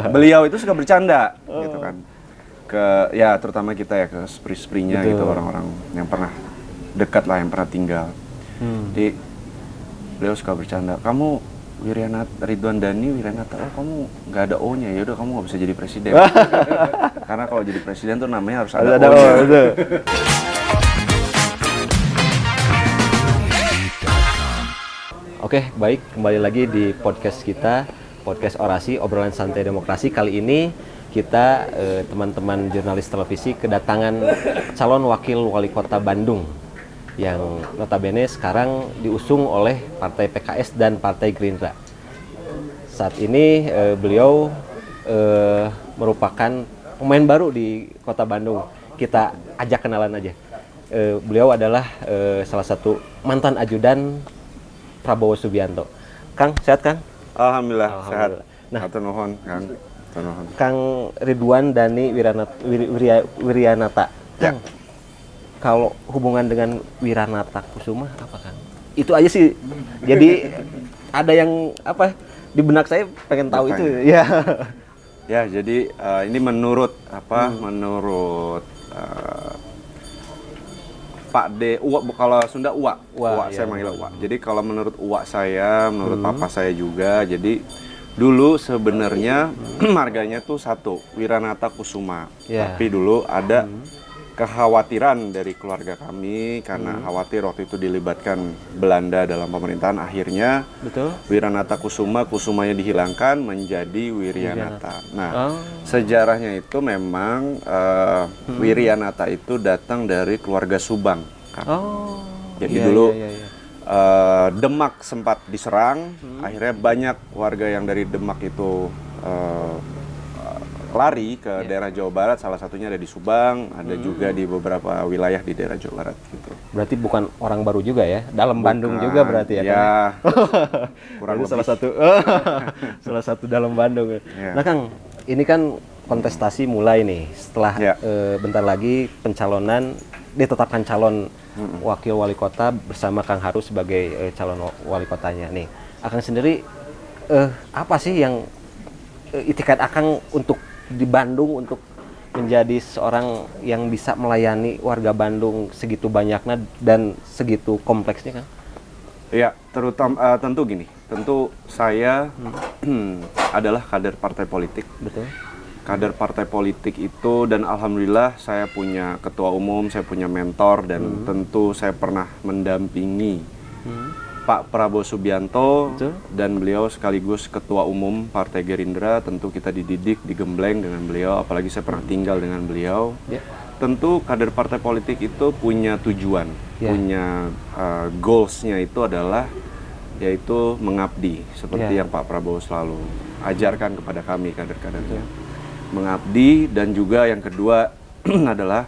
beliau itu suka bercanda gitu kan. Ya terutama kita ya ke spree-spreenya gitu, orang-orang yang pernah dekat lah, yang pernah tinggal. Jadi beliau suka bercanda, kamu Ridwan Dhani Wiranata, oh kamu nggak ada O-nya, ya udah kamu nggak bisa jadi presiden. Karena kalau jadi presiden tuh namanya harus ada O-nya. Oke, baik, kembali lagi di podcast kita, podcast Orasi, obrolan santai demokrasi. Kali ini kita teman-teman jurnalis televisi kedatangan calon wakil wali kota Bandung yang notabene sekarang diusung oleh Partai PKS dan Partai Gerindra. Saat ini beliau merupakan pemain baru di kota Bandung. Kita ajak kenalan aja. Beliau adalah salah satu mantan ajudan Prabowo Subianto. Kang, sehat Kang? Alhamdulillah. Sehat. Nah, Hatur nuhun, Kang. Kang Ridwan Dhani Wiranata. Ya. Kang, kalau hubungan dengan Wiranata Kusuma apa Kang? Itu aja sih. Jadi ada yang apa di benak saya pengen tahu itu. Ya. Ya, jadi ini menurut menurut Pak D, kalau Sunda Uwa saya manggil Uwa. Jadi kalau menurut Uwa saya, menurut papa saya juga, jadi dulu sebenarnya marganya tuh satu, Wiranata Kusuma. Tapi dulu ada kekhawatiran dari keluarga kami karena khawatir waktu itu dilibatkan Belanda dalam pemerintahan, akhirnya Wiranata Kusumanya dihilangkan menjadi Wiryanata. Nah, sejarahnya itu memang Wiryanata itu datang dari keluarga Subang kan. Jadi dulu Demak sempat diserang, akhirnya banyak warga yang dari Demak itu lari ke daerah Jawa Barat, salah satunya ada di Subang, ada juga di beberapa wilayah di daerah Jawa Barat gitu. Berarti bukan orang baru juga ya, dalam Bandung juga berarti ya? Ya, kurang lebih. Salah satu dalam Bandung. Ya. Nah Kang, ini kan kontestasi mulai nih, setelah bentar lagi pencalonan, ditetapkan calon wakil wali kota bersama Kang Haru sebagai calon wali kotanya nih. Akang sendiri apa sih yang itikat Akang untuk di Bandung untuk menjadi seorang yang bisa melayani warga Bandung segitu banyaknya dan segitu kompleksnya kan? Ya, terutama tentu gini, tentu saya adalah kader partai politik. Betul. Kader partai politik itu, dan alhamdulillah saya punya ketua umum, saya punya mentor, dan tentu saya pernah mendampingi Pak Prabowo Subianto. Betul. Dan beliau sekaligus ketua umum Partai Gerindra. Tentu kita dididik, digembleng dengan beliau, apalagi saya pernah tinggal dengan beliau. Tentu kader partai politik itu punya tujuan, punya goals-nya itu adalah yaitu mengabdi, seperti yang Pak Prabowo selalu ajarkan kepada kami kader-kadernya. Mengabdi, dan juga yang kedua adalah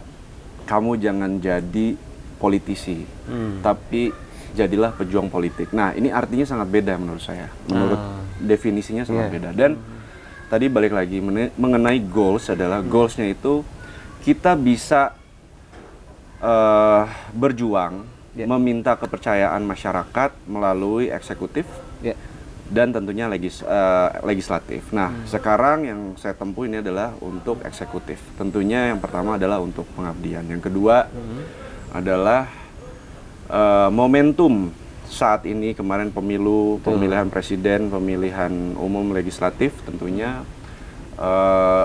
kamu jangan jadi politisi, tapi jadilah pejuang politik. Nah, ini artinya sangat beda menurut saya. Menurut definisinya sangat beda. Dan tadi balik lagi mengenai goals adalah goalsnya itu kita bisa berjuang, meminta kepercayaan masyarakat melalui eksekutif dan tentunya legislatif. Nah, sekarang yang saya tempuh ini adalah untuk eksekutif. Tentunya yang pertama adalah untuk pengabdian. Yang kedua adalah momentum saat ini, kemarin pemilu, pemilihan presiden, pemilihan umum legislatif tentunya,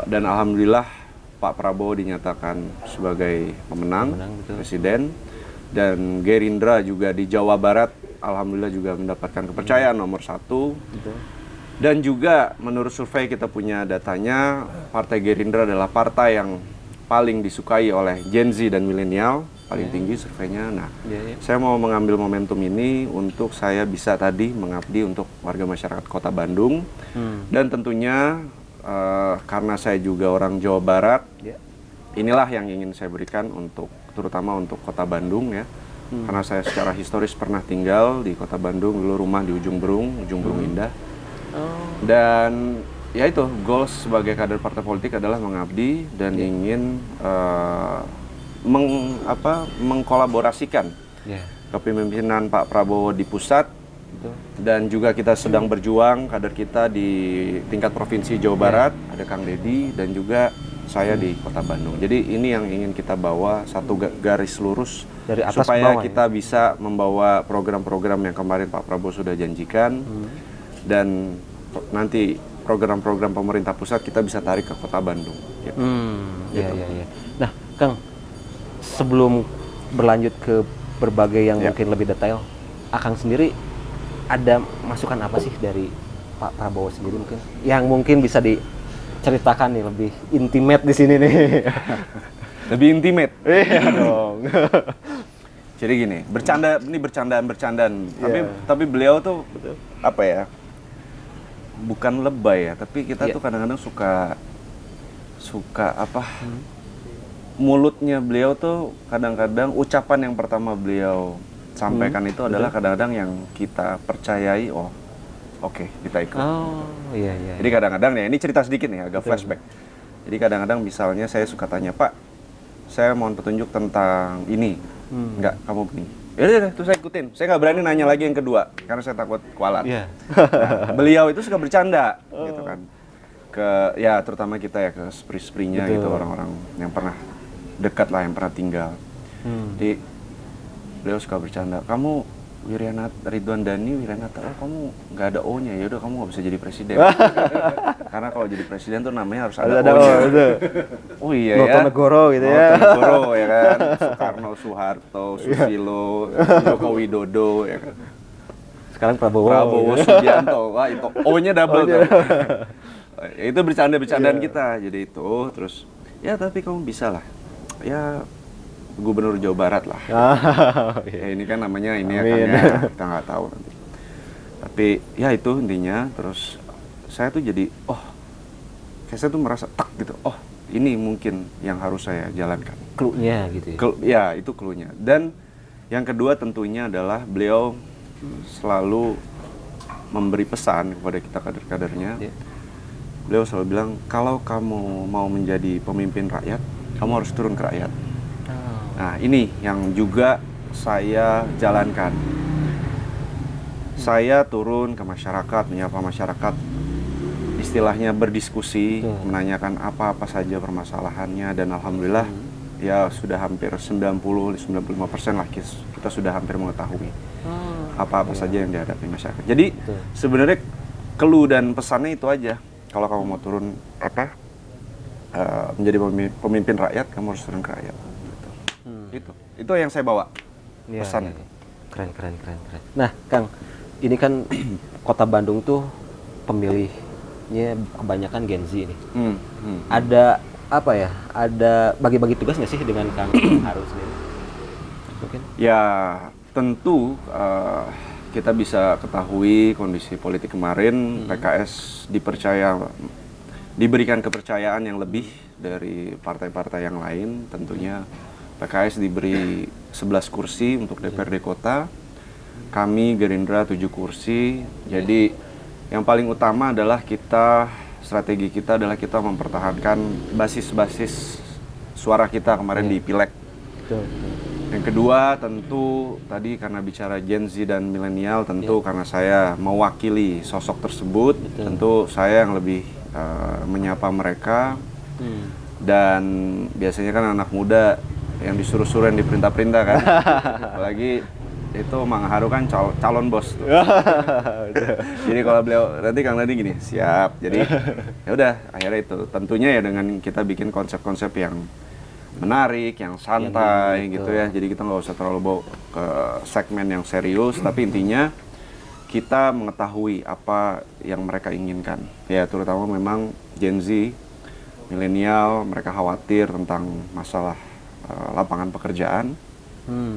dan alhamdulillah Pak Prabowo dinyatakan sebagai pemenang presiden, dan Gerindra juga di Jawa Barat alhamdulillah juga mendapatkan kepercayaan nomor 1. Dan juga menurut survei kita punya datanya, Partai Gerindra adalah partai yang paling disukai oleh Gen Z dan milenial, paling tinggi surveinya. Nah, saya mau mengambil momentum ini untuk saya bisa tadi mengabdi untuk warga masyarakat Kota Bandung. Dan tentunya karena saya juga orang Jawa Barat, inilah yang ingin saya berikan untuk terutama untuk Kota Bandung ya. Karena saya secara historis pernah tinggal di Kota Bandung, dulu rumah di Ujung Berung Indah. Dan ya itu, goals sebagai kader partai politik adalah mengabdi dan ingin mengkolaborasikan kepemimpinan Pak Prabowo di pusat Dan juga kita sedang berjuang kader kita di tingkat provinsi Jawa Barat, ada Kang Deddy dan juga saya di Kota Bandung. Jadi ini yang ingin kita bawa satu garis lurus dari atas supaya bawah, kita bisa membawa program-program yang kemarin Pak Prabowo sudah janjikan dan nanti program-program pemerintah pusat kita bisa tarik ke Kota Bandung. Gitu. Iya. Nah, Kang, sebelum berlanjut ke berbagai yang mungkin lebih detail, Akang sendiri ada masukan apa sih dari Pak Prabowo sendiri mungkin yang mungkin bisa diceritakan nih lebih intimate di sini nih? Lebih intimate? Iya dong. Jadi gini, bercandaan. Tapi beliau tuh apa ya? Bukan lebay ya, tapi kita tuh kadang-kadang suka apa? Mulutnya beliau tuh kadang-kadang ucapan yang pertama beliau sampaikan itu adalah kadang-kadang yang kita percayai, oke, kita ikut. Iya. Jadi kadang-kadang ya, ini cerita sedikit nih, agak flashback. Jadi kadang-kadang misalnya saya suka tanya, Pak, saya mohon petunjuk tentang ini. Enggak, kamu begini. Yaudah, terus saya ikutin. Saya nggak berani nanya lagi yang kedua, karena saya takut kualat. Nah, beliau itu suka bercanda, gitu kan. Ya terutama kita ya, ke spree-spreenya gitu, orang-orang yang pernah dekat lah, yang pernah tinggal. Jadi beliau suka bercanda, kamu Ridwan Dhani Wiranata, kamu nggak ada O-nya, ya udah kamu nggak bisa jadi presiden. Karena kalau jadi presiden tuh namanya harus ada O-nya. Oh iya ya. Notonegoro gitu ya. Notonegoro ya kan, Soekarno, Soeharto, Susilo, Joko Widodo ya kan. Sekarang Prabowo Subianto, wah itu O-nya double tuh. Itu bercandaan kita, jadi itu terus ya tapi kamu bisa lah, ya Gubernur Jawa Barat lah. Ya, ini kan namanya ini akannya kita nggak tahu nanti. Tapi ya itu intinya. Terus saya tuh jadi saya tuh merasa tak gitu. Ini mungkin yang harus saya jalankan. Clue-nya gitu ya. Ya itu clue-nya. Dan yang kedua tentunya adalah beliau selalu memberi pesan kepada kita kader-kadernya. Beliau selalu bilang, kalau kamu mau menjadi pemimpin rakyat, kamu harus turun ke rakyat. Nah ini yang juga saya jalankan. Saya turun ke masyarakat, menyapa masyarakat, istilahnya berdiskusi, menanyakan apa-apa saja permasalahannya, dan alhamdulillah ya sudah hampir 90-95% lah kita sudah hampir mengetahui apa-apa saja yang dihadapi masyarakat. Jadi sebenarnya clue dan pesannya itu aja. Kalau kamu mau turun menjadi pemimpin rakyat, kamu harus turun ke rakyat. Itu yang saya bawa pesan. Keren. Nah, Kang, ini kan Kota Bandung tuh pemilihnya kebanyakan Gen Z nih. Ada apa ya? Ada bagi-bagi tugas nggak sih dengan Kang Harus sendiri? Mungkin? Ya, tentu kita bisa ketahui kondisi politik kemarin, PKS diberikan kepercayaan yang lebih dari partai-partai yang lain. Tentunya PKS diberi 11 kursi untuk DPRD Kota, kami Gerindra 7 kursi. Jadi yang paling utama adalah strategi kita adalah kita mempertahankan basis-basis suara kita kemarin di Pileg. Yang kedua tentu tadi karena bicara Gen Z dan milenial, tentu karena saya mewakili sosok tersebut, tentu saya yang lebih menyapa mereka. Dan biasanya kan anak muda yang disuruh-suruh, yang diperintah-perintah kan. Apalagi itu Mang Haru kan calon bos tuh. Jadi kalau beliau nanti Kang Nadi gini, siap. Jadi ya udah akhirnya itu. Tentunya ya dengan kita bikin konsep-konsep yang menarik, yang santai gitu ya. Jadi kita nggak usah terlalu bawa ke segmen yang serius, tapi intinya kita mengetahui apa yang mereka inginkan. Ya terutama memang Gen Z, milenial, mereka khawatir tentang masalah lapangan pekerjaan,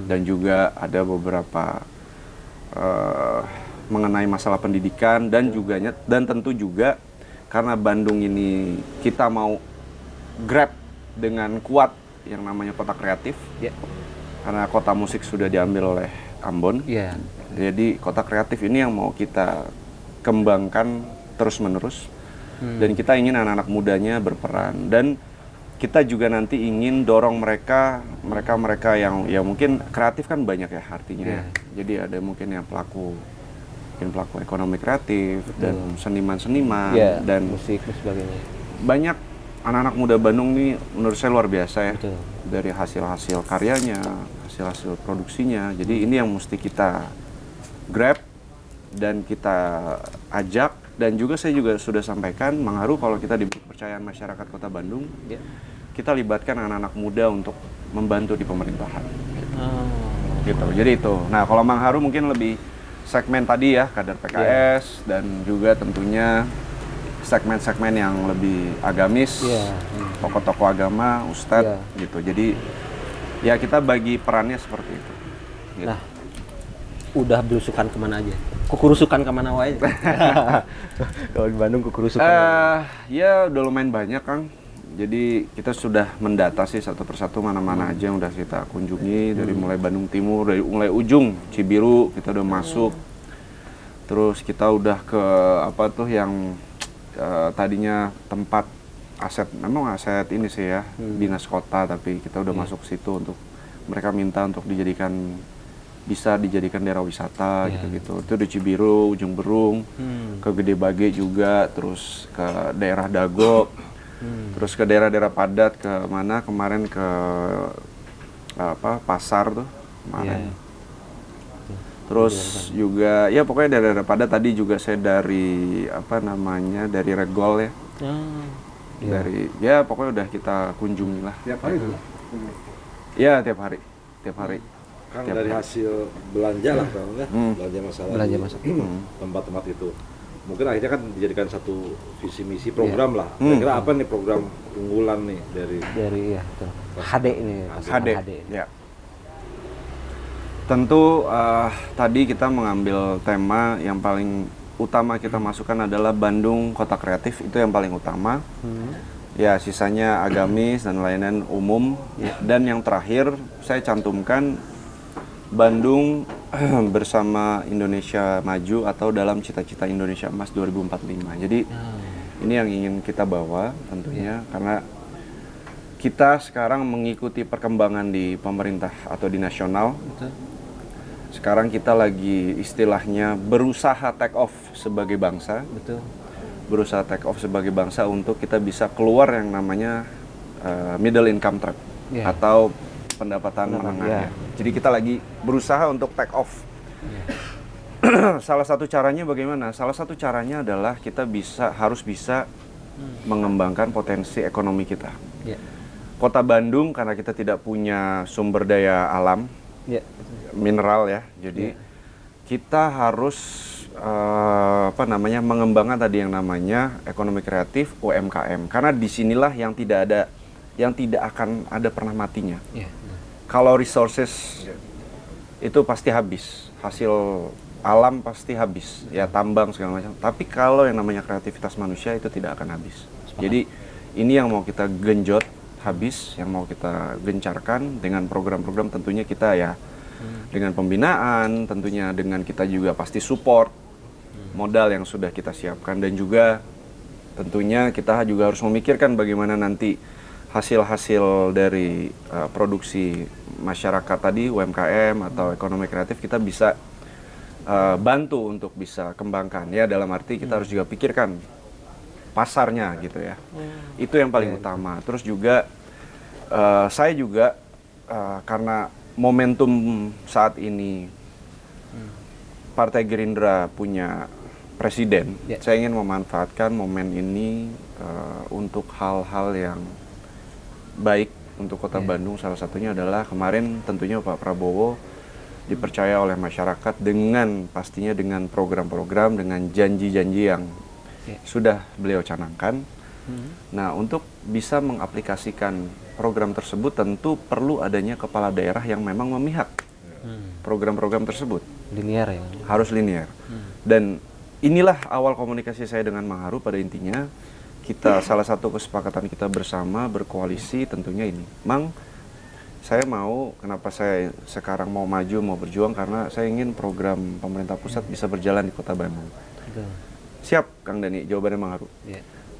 dan juga ada beberapa mengenai masalah pendidikan, dan tentu juga karena Bandung ini kita mau grab dengan kuat yang namanya kota kreatif, karena kota musik sudah diambil oleh Ambon, jadi kota kreatif ini yang mau kita kembangkan terus-menerus, dan kita ingin anak-anak mudanya berperan, dan kita juga nanti ingin dorong mereka yang ya mungkin kreatif kan banyak ya artinya. Jadi ada mungkin yang pelaku mungkin pelaku ekonomi kreatif dan seniman-seniman dan musik dan sebagainya. Banyak anak-anak muda Bandung nih menurut saya luar biasa ya. Betul. Dari hasil-hasil karyanya, hasil-hasil produksinya. Jadi ini yang mesti kita grab dan kita ajak, dan juga saya juga sudah sampaikan Mangharu kalau kita diberi kepercayaan masyarakat Kota Bandung, kita libatkan anak-anak muda untuk membantu di pemerintahan. Gitu. Jadi itu. Nah, kalau Mangharu mungkin lebih segmen tadi ya, kader PKS dan juga tentunya segmen-segmen yang lebih agamis, tokoh-tokoh agama, ustadz gitu. Jadi ya kita bagi perannya seperti itu. Gitu. Nah, udah belusukan kemana aja? Kukurusukan kemana wae? Kalau di Bandung kukurusukan. Ya udah lumayan banyak, Kang. Jadi kita sudah mendata sih satu persatu mana-mana aja yang udah kita kunjungi, dari mulai Bandung Timur, dari mulai ujung Cibiru kita udah masuk. Terus kita udah ke apa tuh yang tadinya tempat aset, memang aset ini sih ya, dinas kota, tapi kita udah masuk ke situ untuk mereka minta untuk bisa dijadikan daerah wisata gitu-gitu. Itu di Cibiru, Ujung Berung, ke Gede Bage juga, terus ke daerah Dago, terus ke daerah-daerah padat, ke mana kemarin ke pasar tuh kemarin. Terus juga ya pokoknya daerah-daerah padat. Tadi juga saya dari dari Regol ya. Dari ya pokoknya udah kita kunjungi lah. Tiap hari tuh? Ya tiap hari. Kan dari hasil belanja lah kalau enggak, belanja masalah tempat-tempat itu. Mungkin akhirnya kan dijadikan satu visi misi program lah. Kira-kira apa nih program unggulan nih dari HD ini. HD. Ya. Tentu tadi kita mengambil tema yang paling utama kita masukkan adalah Bandung Kota Kreatif, itu yang paling utama. Ya, sisanya agamis dan layanan umum. Dan yang terakhir saya cantumkan Bandung bersama Indonesia Maju atau dalam cita-cita Indonesia Emas 2045. Jadi ini yang ingin kita bawa tentunya, karena kita sekarang mengikuti perkembangan di pemerintah atau di nasional. Sekarang kita lagi istilahnya berusaha take off sebagai bangsa. Berusaha take off sebagai bangsa untuk kita bisa keluar yang namanya middle income trap atau pendapatan menengah. Jadi kita lagi berusaha untuk take off. Salah satu caranya bagaimana? Salah satu caranya adalah kita harus bisa mengembangkan potensi ekonomi kita. Kota Bandung, karena kita tidak punya sumber daya alam, mineral ya, jadi kita harus mengembangkan tadi yang namanya ekonomi kreatif, UMKM, karena disinilah yang tidak akan ada pernah matinya. Kalau resources itu pasti habis, hasil alam pasti habis, ya tambang segala macam. Tapi kalau yang namanya kreativitas manusia itu tidak akan habis. Jadi ini yang mau kita genjot habis, yang mau kita gencarkan dengan program-program, tentunya kita ya dengan pembinaan, tentunya dengan kita juga pasti support modal yang sudah kita siapkan, dan juga tentunya kita juga harus memikirkan bagaimana nanti hasil-hasil dari produksi masyarakat tadi, UMKM atau ekonomi kreatif, kita bisa bantu untuk bisa kembangkan ya, dalam arti kita harus juga pikirkan pasarnya gitu ya. Itu yang paling utama. Terus juga saya juga karena momentum saat ini Partai Gerindra punya presiden, saya ingin memanfaatkan momen ini untuk hal-hal yang baik untuk Kota Bandung. Salah satunya adalah kemarin tentunya Pak Prabowo dipercaya oleh masyarakat dengan pastinya dengan program-program, dengan janji-janji yang sudah beliau canangkan. Nah, untuk bisa mengaplikasikan program tersebut tentu perlu adanya kepala daerah yang memang memihak program-program tersebut. Linear ya? Harus linear. Dan inilah awal komunikasi saya dengan Mangharu. Pada intinya kita salah satu kesepakatan kita bersama berkoalisi tentunya ini. Mang, saya mau, kenapa saya sekarang mau maju, mau berjuang, karena saya ingin program pemerintah pusat bisa berjalan di Kota Bandung. Siap, Kang Dani, jawabannya Mangharu.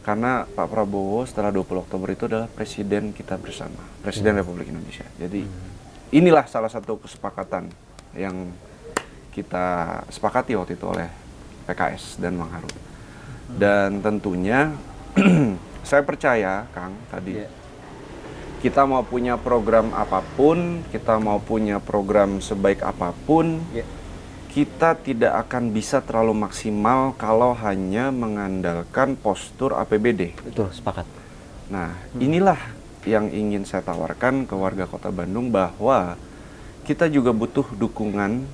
Karena Pak Prabowo setelah 20 Oktober itu adalah presiden kita bersama, Presiden Republik Indonesia. Jadi inilah salah satu kesepakatan yang kita sepakati waktu itu oleh PKS dan Mangharu. Dan tentunya saya percaya, Kang, tadi kita mau punya program apapun, kita mau punya program sebaik apapun, kita tidak akan bisa terlalu maksimal kalau hanya mengandalkan postur APBD. Betul, sepakat. Nah, inilah yang ingin saya tawarkan ke warga Kota Bandung, bahwa kita juga butuh dukungan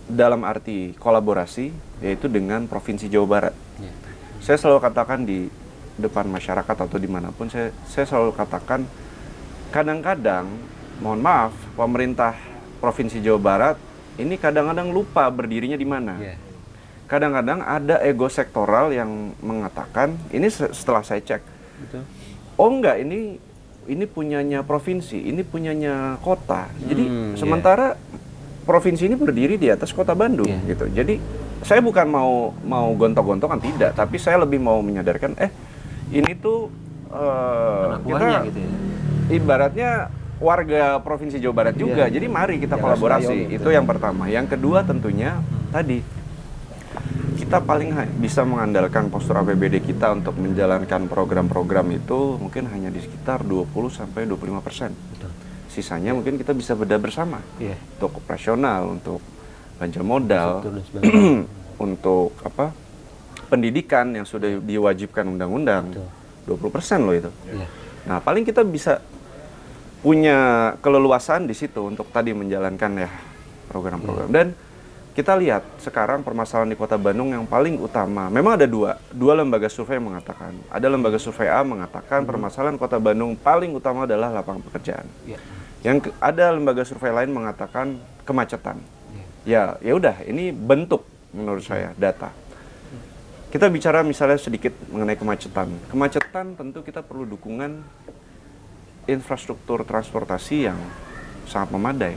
dalam arti kolaborasi, yaitu dengan Provinsi Jawa Barat. Saya selalu katakan di depan masyarakat atau dimanapun, saya selalu katakan, kadang-kadang, mohon maaf, pemerintah Provinsi Jawa Barat ini kadang-kadang lupa berdirinya di mana. Kadang-kadang ada ego sektoral yang mengatakan, ini setelah saya cek, oh enggak, ini punyanya provinsi, ini punyanya kota. Jadi sementara provinsi ini berdiri di atas Kota Bandung gitu. Jadi saya bukan mau gontok-gontokan, tidak, tapi saya lebih mau menyadarkan, ini tuh kita gitu ya. Ibaratnya warga Provinsi Jawa Barat juga. Jadi mari kita kolaborasi. Itu yang pertama. Yang kedua tentunya tadi kita paling bisa mengandalkan postur APBD kita untuk menjalankan program-program itu mungkin hanya di sekitar 20-25%. Sisanya mungkin kita bisa bedah bersama. Untuk operasional, untuk belanja modal, untuk pendidikan yang sudah diwajibkan undang-undang. 20% loh itu. Nah, paling kita bisa punya keleluasan di situ untuk tadi menjalankan ya program-program. Dan kita lihat sekarang permasalahan di Kota Bandung yang paling utama, memang ada dua lembaga survei yang mengatakan. Ada lembaga survei A mengatakan permasalahan Kota Bandung paling utama adalah lapangan pekerjaan. Yang ada lembaga survei lain mengatakan kemacetan. Ya udah, ini bentuk menurut saya data. Kita bicara misalnya sedikit mengenai kemacetan. Kemacetan tentu kita perlu dukungan infrastruktur transportasi yang sangat memadai.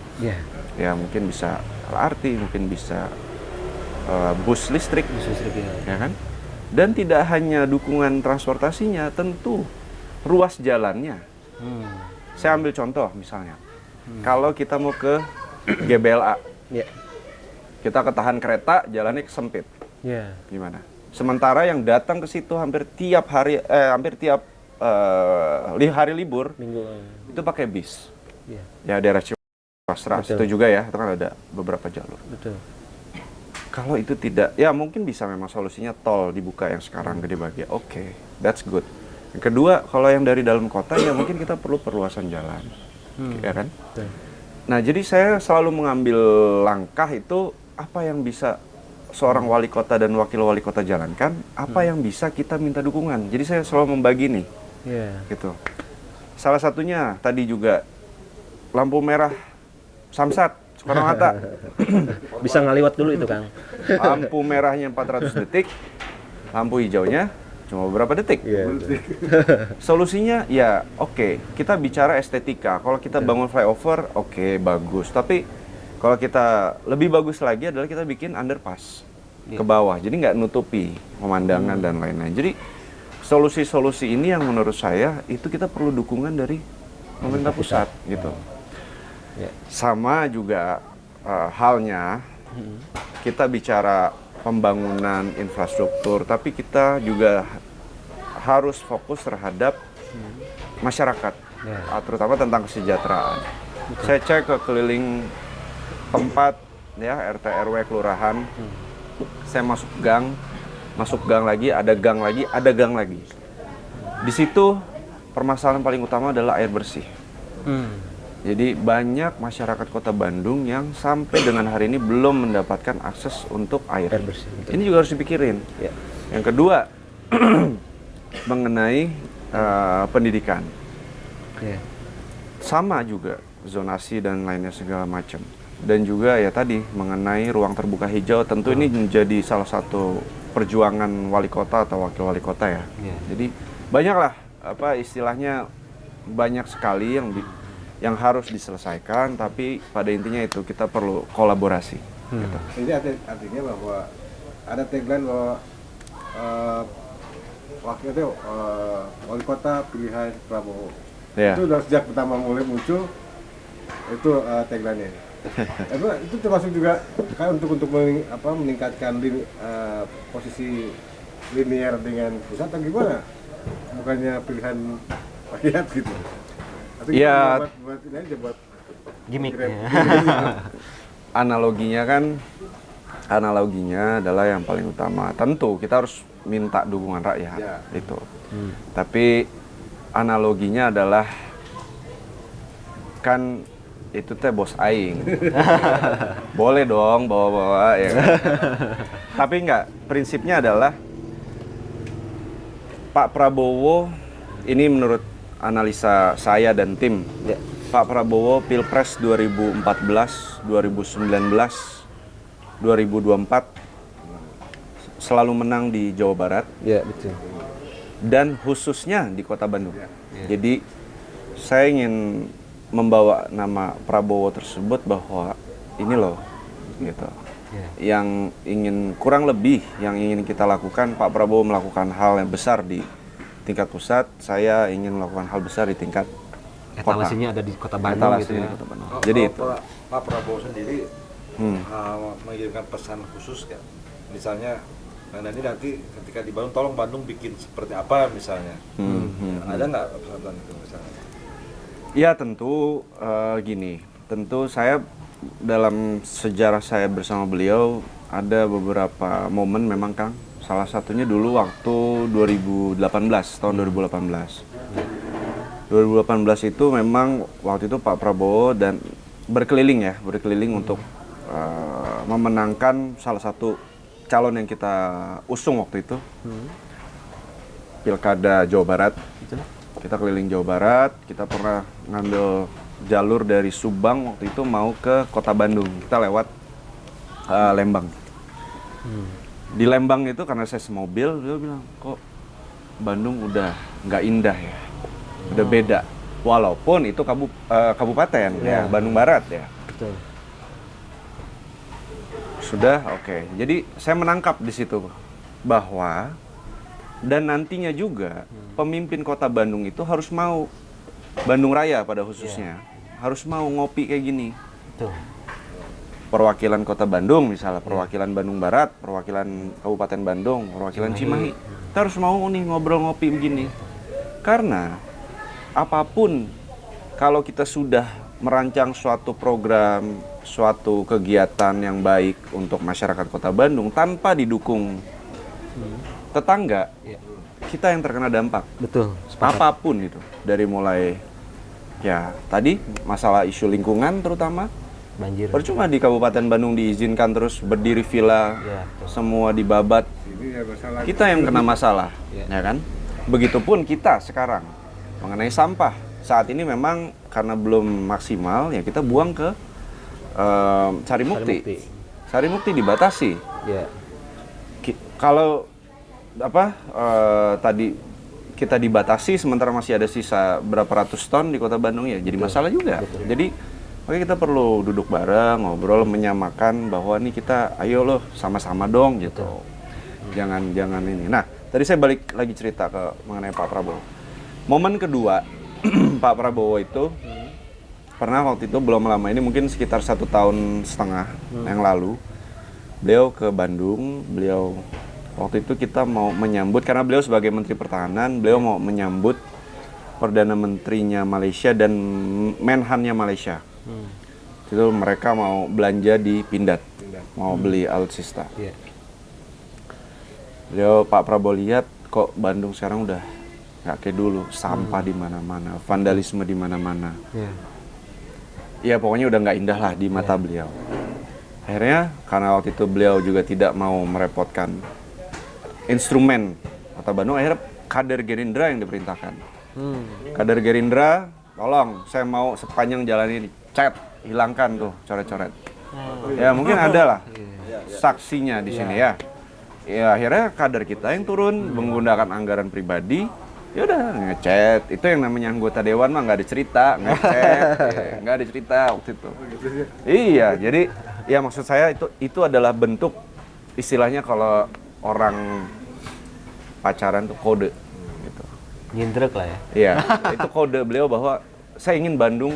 Ya mungkin bisa LRT, mungkin bisa bus listrik, ya kan? Dan tidak hanya dukungan transportasinya, tentu ruas jalannya. Saya ambil contoh misalnya, kalau kita mau ke GBLA, kita ketahan kereta, jalannya sempit, gimana? Sementara yang datang ke situ hampir tiap hari libur itu pakai bis. Ya daerah Ciwastra itu juga ya, itu kan ada beberapa jalur. Kalau itu tidak, ya mungkin bisa memang solusinya tol dibuka yang sekarang Gede Bagia. Oke, that's good. Yang kedua, kalau yang dari dalam kota ya mungkin kita perlu perluasan jalan, ya kan? Nah, jadi saya selalu mengambil langkah itu apa yang bisa seorang wali kota dan wakil wali kota jalankan, apa yang bisa kita minta dukungan. Jadi saya selalu membagi nih, gitu. Salah satunya tadi juga lampu merah Samsat Soekarno-Hatta. Bisa ngaliwat dulu itu, Kang. Lampu merahnya 400 detik, lampu hijaunya cuma beberapa detik. Solusinya ya oke, kita bicara estetika. Kalau kita bangun flyover, oke, bagus. Tapi kalau kita lebih bagus lagi adalah kita bikin underpass ke bawah. Jadi nggak nutupi pemandangan dan lain-lain. Jadi solusi-solusi ini yang menurut saya itu kita perlu dukungan dari pemerintah pusat gitu. Sama juga halnya kita bicara pembangunan infrastruktur, tapi kita juga harus fokus terhadap masyarakat, terutama tentang kesejahteraan. Saya cek ke keliling tempat ya RT RW kelurahan, saya masuk gang lagi, ada gang lagi, ada gang lagi. Di situ permasalahan paling utama adalah air bersih. Jadi banyak masyarakat Kota Bandung yang sampai dengan hari ini belum mendapatkan akses untuk air bersih. Ini juga harus dipikirin. Yang kedua mengenai pendidikan, sama juga zonasi dan lainnya segala macam. Dan juga ya tadi mengenai ruang terbuka hijau, tentu ini menjadi salah satu perjuangan wali kota atau wakil wali kota ya. Jadi banyaklah istilahnya banyak sekali yang harus diselesaikan, tapi pada intinya itu kita perlu kolaborasi. Gitu. Ini artinya bahwa ada tagline bahwa wali kota pilihan Prabowo. Itu udah sejak pertama mulai muncul itu tagline-nya. Itu termasuk juga kan untuk meningkatkan posisi linear dengan pusat atau gimana? Bukannya pilihan rakyat gitu? Atau Iya. buat ini aja buat Gimik. Analoginya adalah yang paling utama. Tentu kita harus minta dukungan rakyat itu. Tapi analoginya adalah kan itu teh bos aing. Boleh dong bawa-bawa ya kan? Tapi enggak, prinsipnya adalah Pak Prabowo ini menurut analisa saya dan tim. Pak Prabowo Pilpres 2014, 2019, 2024 selalu menang di Jawa Barat. Ya, betul. Dan khususnya di Kota Bandung. Jadi saya ingin membawa nama Prabowo tersebut bahwa ini loh gitu. Yang ingin kurang lebih yang ingin kita lakukan, Pak Prabowo melakukan hal yang besar di tingkat pusat, saya ingin melakukan hal besar di tingkat Etalasenya ada di Kota Bandung gitu ya. Di Kota Bandung. Jadi itu. Pak Prabowo sendiri mengirimkan pesan khusus kan, misalnya nanti ketika di Bandung tolong Bandung bikin seperti apa misalnya, ada nggak pesan itu misalnya? Ya tentu gini, tentu saya dalam sejarah saya bersama beliau ada beberapa momen memang Kang. Salah satunya dulu waktu tahun 2018 itu memang waktu itu Pak Prabowo dan berkeliling untuk memenangkan salah satu calon yang kita usung waktu itu, Pilkada Jawa Barat. Kita keliling Jawa Barat, kita pernah ngambil jalur dari Subang waktu itu mau ke Kota Bandung. Kita lewat Lembang. Di Lembang itu karena saya semobil, dia bilang, kok Bandung udah nggak indah ya, udah beda. Walaupun itu kabupaten ya, Bandung Barat ya. Betul. Sudah, oke. Jadi saya menangkap di situ bahwa dan nantinya juga pemimpin Kota Bandung itu harus mau, Bandung Raya pada khususnya, harus mau ngopi kayak gini. Betul. Perwakilan Kota Bandung misalnya, perwakilan Bandung Barat, perwakilan Kabupaten Bandung, perwakilan Cimahi. Kita harus mau nih ngobrol ngopi begini. Karena apapun kalau kita sudah merancang suatu program, suatu kegiatan yang baik untuk masyarakat Kota Bandung tanpa didukung tetangga, kita yang terkena dampak. Betul. Apapun itu, dari mulai ya tadi masalah isu lingkungan terutama. Banjir. Percuma di Kabupaten Bandung diizinkan terus berdiri villa, semua dibabat. Kita yang kena masalah, ya kan? Begitupun kita sekarang mengenai sampah. Saat ini memang karena belum maksimal, ya kita buang ke Sarimukti. Sarimukti dibatasi. Kalau tadi kita dibatasi, sementara masih ada sisa berapa ratus ton di Kota Bandung ya, jadi masalah juga. Jadi oke, kita perlu duduk bareng, ngobrol, menyamakan bahwa nih kita, ayo loh sama-sama dong gitu. Jangan ini. Nah, tadi saya balik lagi cerita mengenai Pak Prabowo. Momen kedua, Pak Prabowo itu pernah waktu itu belum lama ini, mungkin sekitar 1,5 tahun yang lalu, beliau ke Bandung. Beliau waktu itu kita mau menyambut, karena beliau sebagai Menteri Pertahanan, beliau mau menyambut Perdana Menterinya Malaysia dan Menhannya Malaysia. Itu mereka mau belanja di Pindad, mau beli alutsista. Beliau Pak Prabowo lihat kok Bandung sekarang udah nggak kayak dulu, sampah di mana-mana, vandalisme di mana-mana. Ya pokoknya udah nggak indah lah di mata beliau. Akhirnya karena waktu itu beliau juga tidak mau merepotkan instrumen Kota Bandung, akhirnya kader Gerindra yang diperintahkan. Kader Gerindra, tolong saya mau sepanjang jalan ini cat, hilangkan tuh coret-coret. Ya mungkin ada lah saksinya di sini ya. Ya akhirnya kader kita yang turun menggunakan anggaran pribadi, ya udah ngecat. Itu yang namanya anggota dewan mah nggak ada cerita, ngecat, nggak ada cerita waktu itu. Iya, jadi ya maksud saya itu adalah bentuk, istilahnya kalau orang pacaran tuh kode gitu. Nyindrek lah ya. Iya, itu kode beliau bahwa saya ingin Bandung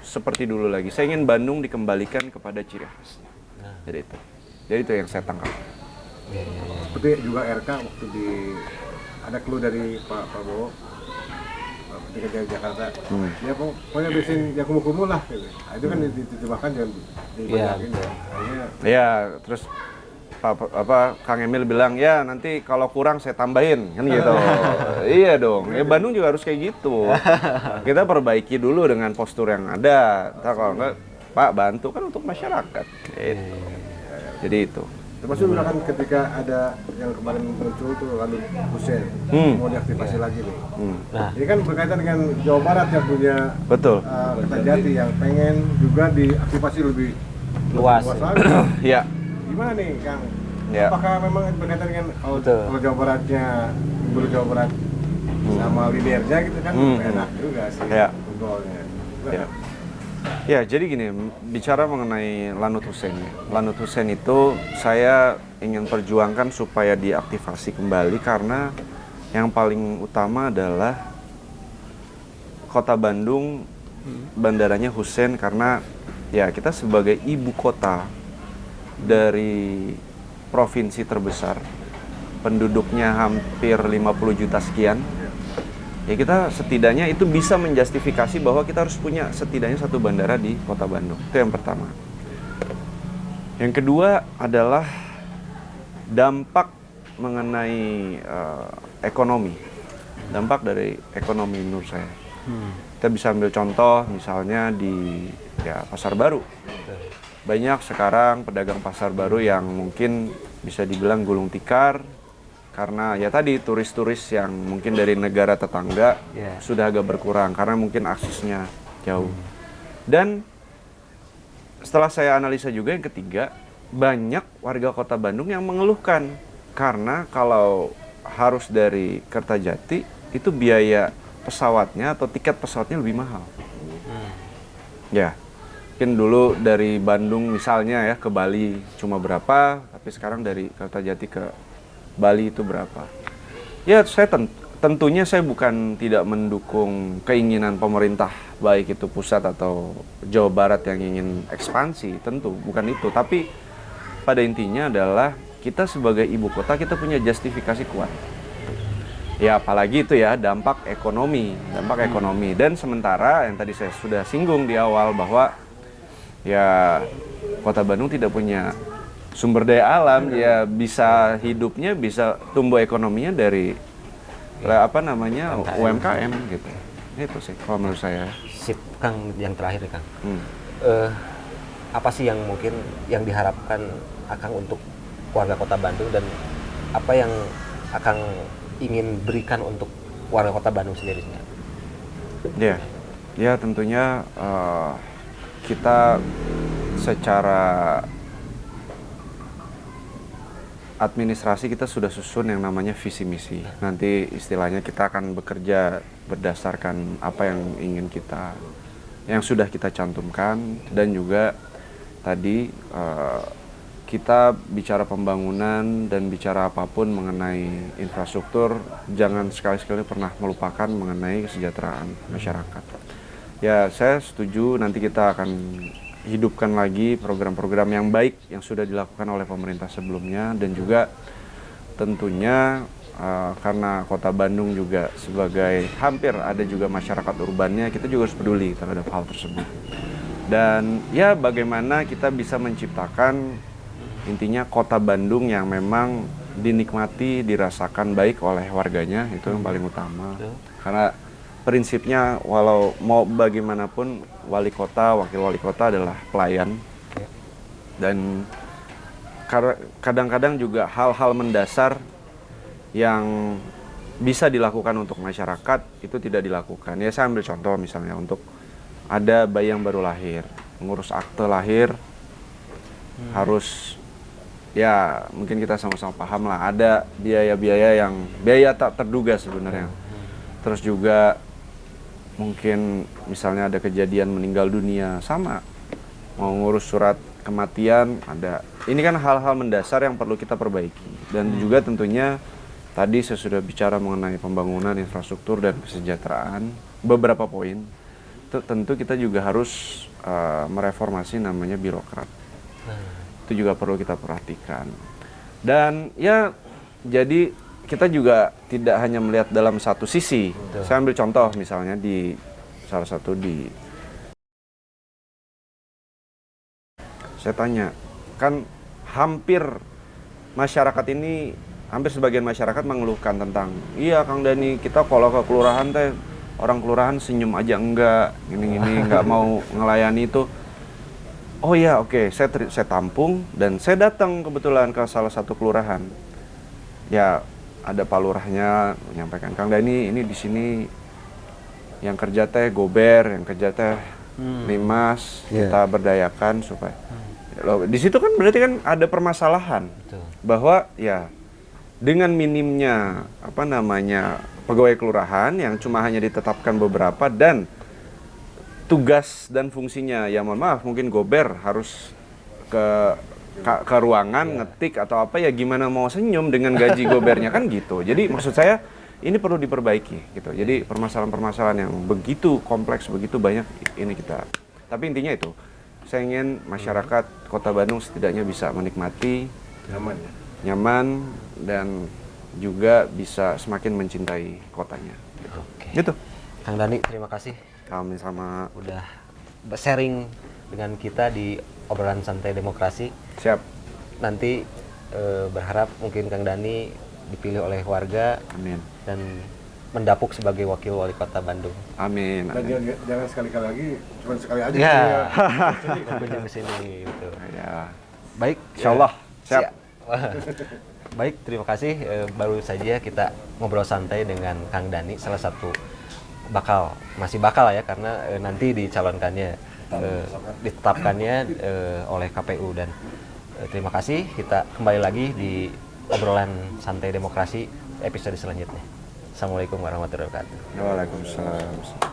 seperti dulu lagi. Saya ingin Bandung dikembalikan kepada ciri khasnya. Jadi itu yang saya tangkap. Seperti juga RK waktu ada clue dari Pak Prabowo ketika dia di Jakarta, dia pokoknya bikin yang kumuh-kumuh lah gitu. Nah, itu kan diterjemahkan dan dibanyakin. Iya, terus Kang Emil bilang, ya nanti kalau kurang saya tambahin, kan gitu. Iya dong, ya Bandung juga harus kayak gitu. Kita perbaiki dulu dengan postur yang ada. Ntar kalau enggak, Pak bantu kan untuk masyarakat. Gitu. Jadi itu. Termasuk juga kan ketika ada yang kemarin muncul tuh lalu Hussein mau diaktifasi lagi nih. Nah, ini kan berkaitan dengan Jawa Barat yang punya Kertajati yang pengen juga diaktifasi lebih luas lagi. Iya. Gimana nih Kang? Ya. Apakah memang berkaitan dengan kalau Jawa Baratnya, Gubernur Jawa Barat sama lidernya gitu kan enak juga sih ngobrolnya. Ya, jadi gini, bicara mengenai Lanut Hussein. Lanut Hussein itu saya ingin perjuangkan supaya diaktifasi kembali karena yang paling utama adalah Kota Bandung, bandaranya Hussein, karena ya kita sebagai ibu kota dari provinsi terbesar, penduduknya hampir 50 juta sekian, ya kita setidaknya itu bisa menjustifikasi bahwa kita harus punya setidaknya satu bandara di Kota Bandung. Itu yang pertama. Yang kedua adalah dampak mengenai ekonomi. Dampak dari ekonomi menurut saya. Kita bisa ambil contoh misalnya di Pasar Baru. Banyak sekarang pedagang pasar baru yang mungkin bisa dibilang gulung tikar karena ya tadi turis-turis yang mungkin dari negara tetangga sudah agak berkurang karena mungkin aksesnya jauh. Dan setelah saya analisa juga yang ketiga, banyak warga Kota Bandung yang mengeluhkan karena kalau harus dari Kertajati itu biaya pesawatnya atau tiket pesawatnya lebih mahal. Ya. Mungkin dulu dari Bandung misalnya ya ke Bali cuma berapa, tapi sekarang dari Kertajati ke Bali itu berapa. Ya saya tentunya saya bukan tidak mendukung keinginan pemerintah baik itu pusat atau Jawa Barat yang ingin ekspansi, tentu bukan itu. Tapi pada intinya adalah kita sebagai ibu kota kita punya justifikasi kuat. Ya apalagi itu ya dampak ekonomi. Dan sementara yang tadi saya sudah singgung di awal bahwa ya Kota Bandung tidak punya sumber daya alam, ya bisa hidupnya, bisa tumbuh ekonominya dari UMKM gitu. Itu sih kalau menurut saya. Sip, Kang, yang terakhir Kang. Apa sih yang mungkin yang diharapkan Akang untuk warga Kota Bandung dan apa yang Akang ingin berikan untuk warga Kota Bandung sendiri? Ya tentunya kita secara administrasi kita sudah susun yang namanya visi misi. Nanti istilahnya kita akan bekerja berdasarkan apa yang sudah kita cantumkan, dan juga tadi kita bicara pembangunan dan bicara apapun mengenai infrastruktur, jangan sekali-sekali pernah melupakan mengenai kesejahteraan masyarakat. Ya, saya setuju nanti kita akan hidupkan lagi program-program yang baik yang sudah dilakukan oleh pemerintah sebelumnya, dan juga tentunya karena Kota Bandung juga sebagai hampir ada juga masyarakat urbannya, kita juga harus peduli terhadap hal tersebut. Dan ya bagaimana kita bisa menciptakan intinya Kota Bandung yang memang dinikmati, dirasakan baik oleh warganya, itu yang paling utama. Karena prinsipnya walau mau bagaimanapun wali kota, wakil wali kota adalah pelayan. Dan kadang-kadang juga hal-hal mendasar yang bisa dilakukan untuk masyarakat itu tidak dilakukan. Ya saya ambil contoh misalnya untuk ada bayi yang baru lahir, mengurus akte lahir harus, ya mungkin kita sama-sama paham lah, ada biaya tak terduga sebenarnya. Terus juga mungkin misalnya ada kejadian meninggal dunia, sama mau ngurus surat kematian ada. Ini kan hal-hal mendasar yang perlu kita perbaiki. Dan juga tentunya tadi saya sudah bicara mengenai pembangunan infrastruktur dan kesejahteraan, beberapa poin. tentu kita juga harus mereformasi namanya birokrat. Itu juga perlu kita perhatikan. Dan ya jadi kita juga tidak hanya melihat dalam satu sisi. Saya ambil contoh misalnya di salah satu saya tanya, kan hampir sebagian masyarakat mengeluhkan tentang, iya Kang Dani, kita kalau ke kelurahan teh orang kelurahan senyum aja enggak, gini-gini, enggak mau ngelayani itu. Oh ya, oke, saya tampung dan saya datang kebetulan ke salah satu kelurahan. Ya, ada Pak Lurahnya menyampaikan, Kang Dani, ini di sini yang kerja teh gober, yang kerja teh limas, kita berdayakan supaya loh, di situ kan berarti kan ada permasalahan. Betul. Bahwa ya dengan minimnya pegawai kelurahan yang cuma hanya ditetapkan beberapa dan tugas dan fungsinya ya mohon maaf mungkin gober harus ke ruangan ngetik atau apa, ya gimana mau senyum dengan gaji gobernya kan gitu. Jadi maksud saya ini perlu diperbaiki gitu. Jadi permasalahan-permasalahan yang begitu kompleks, begitu banyak ini kita. Tapi intinya itu, saya ingin masyarakat Kota Bandung setidaknya bisa menikmati nyaman dan juga bisa semakin mencintai kotanya. Gitu. Oke. Gitu. Kang Dani, terima kasih. Kami sama. Udah sharing dengan kita di obrolan santai demokrasi. Siap. Nanti berharap mungkin Kang Dani dipilih oleh warga. Amin. Dan mendapuk sebagai wakil wali kota Bandung. Amin. Dan jangan sekali-kali lagi, cuma sekali aja. Ya. Kunjung ke sini gitu. Ya. Baik, insyaallah. Siap. Baik, terima kasih. Baru saja kita ngobrol santai dengan Kang Dani, salah satu masih bakal ya, karena nanti dicalonkannya, ditetapkannya oleh KPU. Dan terima kasih, kita kembali lagi di obrolan santai demokrasi episode selanjutnya. Assalamualaikum warahmatullahi wabarakatuh. Waalaikumsalam.